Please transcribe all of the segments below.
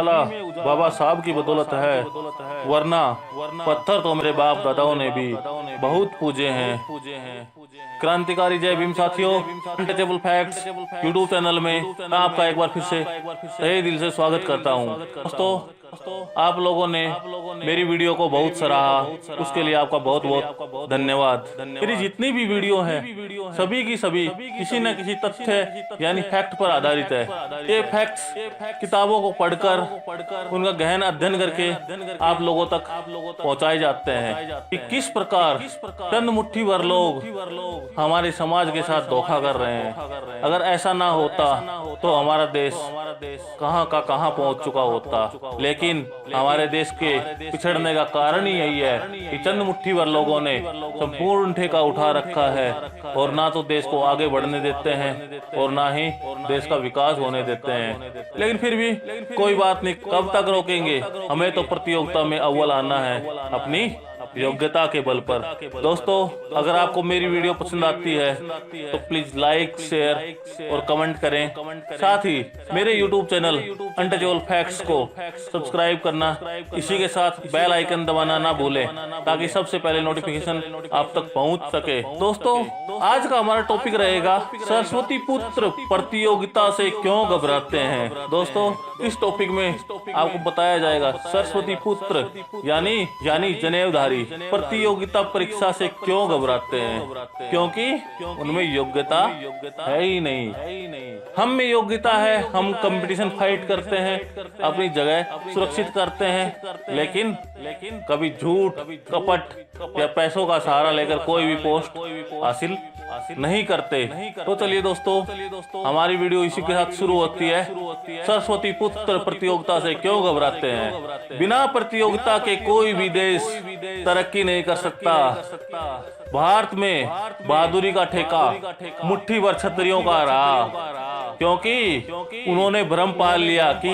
उजाला बाबा साहब की बदौलत है, वरना पत्थर तो मेरे बाप दादाओं ने भी बहुत पूजे हैं। क्रांतिकारी जय भीम साथियों, अनटचेबल फैक्ट्स यूट्यूब चैनल में मैं आपका एक बार फिर से तहे दिल से स्वागत करता हूं। दोस्तों, आप लोगों ने मेरी वीडियो को बहुत सराहा, उसके लिए आपका बहुत बहुत धन्यवाद। मेरी जितनी भी वीडियो हैं सभी की सभी किसी न किसी तथ्य यानी फैक्ट पर आधारित है। ये फैक्ट्स किताबों को पढ़कर उनका गहन अध्ययन करके आप लोगों तक पहुंचाए जाते हैं कि किस प्रकार चंद मुट्ठी भर लोग हमारे समाज के साथ धोखा कर रहे हैं। अगर ऐसा ना होता तो हमारा देश कहां का कहां पहुंच चुका होता। लेकिन हमारे देश के पिछड़ने का कारण ही यही है कि चंद मुट्ठी भर लोगों ने संपूर्ण ठेका उठा रखा है और ना तो देश को आगे बढ़ने देते हैं और ना ही देश का विकास होने देते हैं। लेकिन फिर भी कोई बात नहीं, कब तक रोकेंगे? हमें तो प्रतियोगिता में अव्वल आना है अपनी योग्यता के बल पर। दोस्तों, अगर आपको मेरी वीडियो पसंद आती है तो प्लीज लाइक, शेयर और कमेंट करें। साथ ही मेरे यूट्यूब चैनल अनटचेबल फैक्ट्स को सब्सक्राइब करना, इसी के साथ बेल आइकन दबाना ना भूलें ताकि सबसे पहले नोटिफिकेशन आप तक पहुंच सके। दोस्तों, आज का हमारा टॉपिक रहेगा सरस्वती पुत्र प्रतियोगिता से क्यों घबराते हैं। दोस्तों, इस टॉपिक में आपको बताया जाएगा सरस्वती पुत्र यानी जनेऊधारी प्रतियोगिता परीक्षा से क्यों घबराते हैं, क्योंकि उनमें योग्यता है ही नहीं। हम में योग्यता है, हम कंपटीशन फाइट करते हैं, अपनी जगह सुरक्षित करते हैं, लेकिन कभी झूठ, कपट या पैसों का सहारा लेकर कोई भी पोस्ट हासिल नहीं करते। तो चलिए दोस्तों, हमारी वीडियो इसी के साथ शुरू होती है। सरस्वती पुत्र प्रतियोगिता से क्यों घबराते हैं। बिना प्रतियोगिता के कोई भी देश तरक्की नहीं कर सकता। भारत में बहादुरी का ठेका मुट्ठी भर क्षत्रियों का रहा, क्योंकि उन्होंने भ्रम पाल लिया कि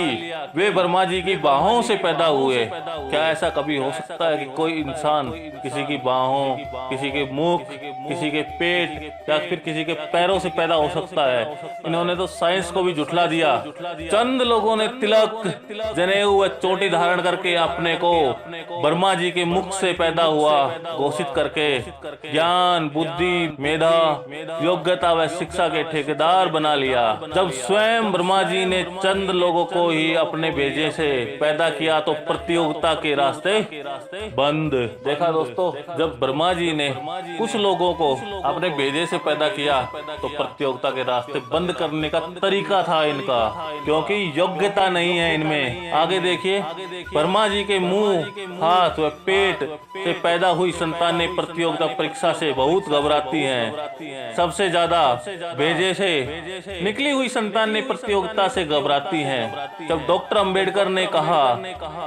वे ब्रह्मा जी की बाहों से पैदा हुए। क्या ऐसा कभी हो सकता है कि कोई इंसान किसी की बाहों, किसी के मुख, किसी के पेट या फिर किसी के पैरों से पैदा हो सकता है? इन्होंने तो साइंस को भी झुठला दिया। चंद लोगों ने तिलक, जनेऊ व चोटी धारण करके अपने को ब्रह्मा जी के मुख से पैदा हुआ घोषित करके ज्ञान, बुद्धि, मेधा, योग्यता व शिक्षा के ठेकेदार बना लिया। जब स्वयं ब्रह्मा जी ने चंद लोगों को ही अपने भेजे से पैदा किया तो प्रतियोगिता के रास्ते बंद। देखा दोस्तों, जब ब्रह्मा जी ने कुछ लोगों को अपने भेजे से पैदा किया तो प्रतियोगिता के रास्ते बंद करने का तरीका था इनका, क्योंकि योग्यता नहीं है इनमें। आगे देखिए, ब्रह्मा जी के मुंह, हाथ व पेट से पैदा हुई संतानें प्रतियोगिता परीक्षा से बहुत घबराती हैं। सबसे ज्यादा भेजे से निकली हुई संतानें प्रतियोगिता से घबराती हैं। जब डॉक्टर अंबेडकर ने कहा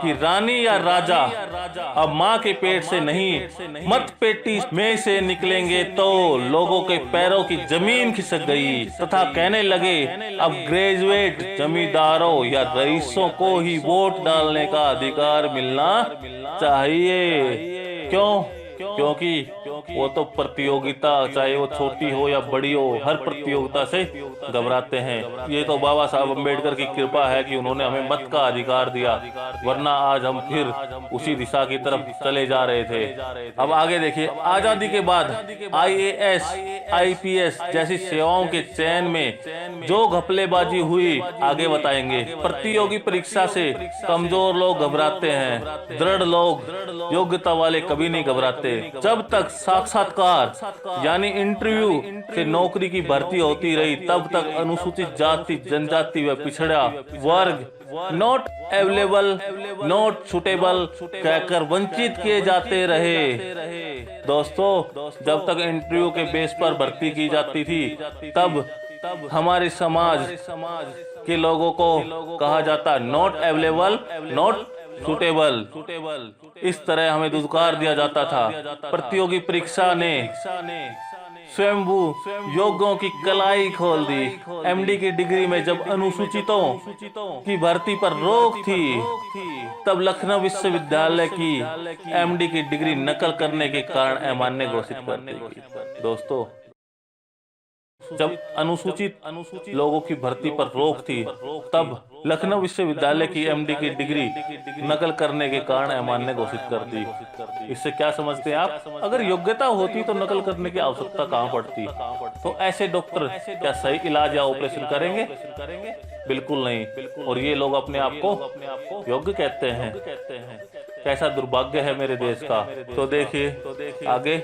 कि रानी या राजा अब माँ के पेट से नहीं मत पेटी में से निकलेंगे तो लोगों के पैरों की जमीन खिसक गई तथा कहने लगे अब ग्रेजुएट जमींदारों या रईसों को ही वोट डालने का अधिकार मिलना चाहिए। क्योंकि वो तो प्रतियोगिता, चाहे वो छोटी हो या बड़ी हो, हर प्रतियोगिता से घबराते हैं। ये तो बाबा साहब अम्बेडकर की कृपा है कि उन्होंने हमें मत का अधिकार दिया, वरना आज हम फिर उसी दिशा की तरफ चले जा रहे थे। अब आगे देखिए, आजादी के बाद IAS, IPS जैसी सेवाओं के चयन में जो घपलेबाजी हुई आगे बताएंगे। प्रतियोगी परीक्षा से कमजोर लोग घबराते हैं, दृढ़ लोग, योग्यता वाले कभी नहीं घबराते। जब तक साक्षात्कार यानी इंटरव्यू से नौकरी की भर्ती होती रही तब तक अनुसूचित जाति, जनजाति व पिछड़ा वर्ग नॉट अवेलेबल, नॉट सुटेबल कहकर वंचित किए जाते रहे। दोस्तों, जब तक इंटरव्यू के बेस पर भर्ती की जाती थी तब हमारे समाज के लोगों को कहा जाता नॉट अवेलेबल, नॉट सुटेबल। इस तरह हमें दुदकार दिया जाता था। प्रतियोगी परीक्षा ने स्वयंभू योग्यों की कलाई खोल दी। MD की डिग्री में जब अनुसूचितों की भर्ती पर रोक थी तब लखनऊ विश्वविद्यालय की MD की डिग्री नकल करने के कारण अमान्य घोषित कर दी। दोस्तों, जब अनुसूचित लोगों की भर्ती पर रोक थी, तब लखनऊ विश्वविद्यालय की एमडी की डिग्री नकल करने के कारण अमान्य घोषित कर दी। इससे क्या समझते हैं आप? अगर योग्यता होती तो नकल करने की आवश्यकता कहाँ पड़ती? तो ऐसे डॉक्टर क्या सही इलाज या ऑपरेशन करेंगे? बिल्कुल नहीं। और ये लोग अपने आप को योग्य कहते हैं। कैसा दुर्भाग्य है मेरे देश का। तो देखिए आगे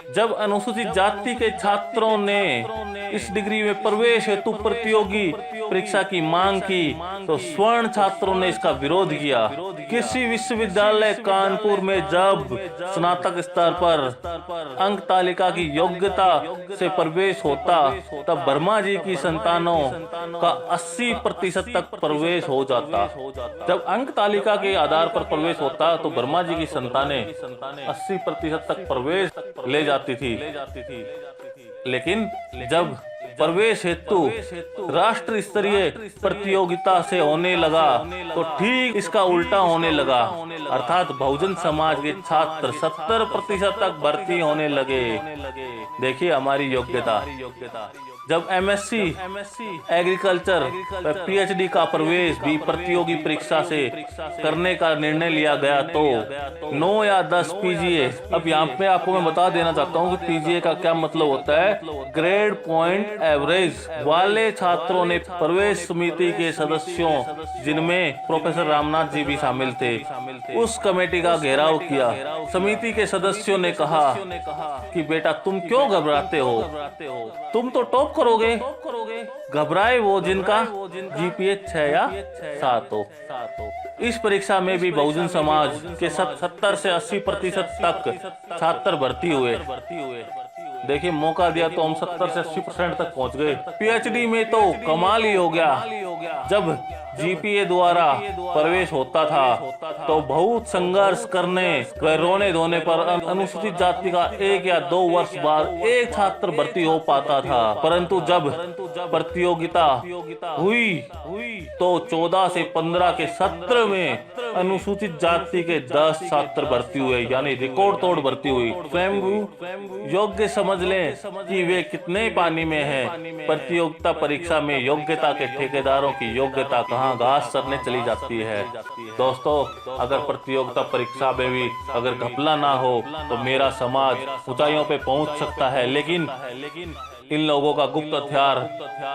जब अनुसूचित जाति के छात्रों ने इस डिग्री में प्रवेश हेतु प्रतियोगी परीक्षा की मांग की, तो स्वर्ण छात्रों ने इसका विरोध किया। किसी विश्वविद्यालय कानपुर में जब स्नातक स्तर पर अंक तालिका की योग्यता से प्रवेश होता, तब वर्मा जी की संतानों का 80% तक प्रवेश हो जाता। जब अंक तालिका के आधार पर प्रवेश होता, तो वर्मा जी की संतानें 80% तक प्रवेश ले जाती थी। लेकिन जब प्रवेश हेतु राष्ट्र स्तरीय प्रतियोगिता से होने लगा, तो ठीक इसका उल्टा होने लगा, अर्थात बहुजन समाज के छात्र 70% तक भर्ती होने लगे। देखिए हमारी योग्यता। जब एमएससी एग्रीकल्चर पीएचडी का प्रवेश भी प्रतियोगी परीक्षा से करने का निर्णय लिया गया, तो 9 या 10 पीजीए। अब यहाँ पे आपको मैं बता देना चाहता हूँ कि पीजीए का क्या मतलब होता है। ग्रेड पॉइंट एवरेज वाले छात्रों ने प्रवेश समिति के सदस्यों, जिनमें प्रोफेसर रामनाथ जी भी शामिल थे, उस कमेटी का घेराव किया। समिति के सदस्यों ने कहा कि बेटा तुम क्यों घबराते हो, तुम तो टॉप करोगे। घबराए वो जिनका जीपीए 6 या 7 हो। इस परीक्षा में भी बहुजन समाज के 70 से 80% तक छात्र भर्ती हुए। देखिए मौका दिया तो हम 70 से 80% तक पहुंच गए। पीएचडी में तो कमाल ही हो गया। जब जीपीए द्वारा प्रवेश होता था, तो बहुत संघर्ष करने व रोने धोने पर अनुसूचित जाति का 1 या 2 वर्ष बाद एक छात्र भर्ती हो पाता था। परंतु जब प्रतियोगिता हुई, तो 14 से 15 के सत्र में अनुसूचित जाति के 10 छात्र भर्ती हुए, यानी रिकॉर्ड तोड़ भर्ती हुई। स्वयं योग्य समझ लें कि वे कितने पानी में हैं। प्रतियोगिता परीक्षा में योग्यता के ठेकेदारों की योग्यता कहाँ घास चरने चली जाती है। दोस्तों, अगर प्रतियोगिता परीक्षा में भी अगर घपला ना हो, तो मेरा समाज ऊंचाइयों पे पहुंच सकता है। लेकिन इन लोगों का गुप्त हथियार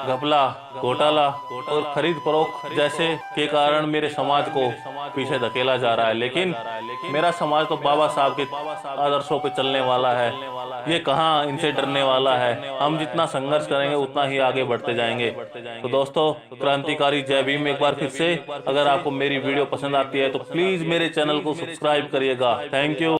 घपला, घोटाला और खरीद फरोख्त जैसे के कारण मेरे समाज को पीछे धकेला जा रहा है। लेकिन मेरा समाज तो बाबा साहब के आदर्शों पे चलने वाला है। ये कहाँ इनसे डरने वाला है। हम जितना संघर्ष करेंगे उतना ही आगे बढ़ते जाएंगे। तो दोस्तों, क्रांतिकारी जय भीम। एक बार फिर से अगर आपको मेरी वीडियो पसंद आती है तो प्लीज मेरे चैनल को सब्सक्राइब करिएगा। Thank you.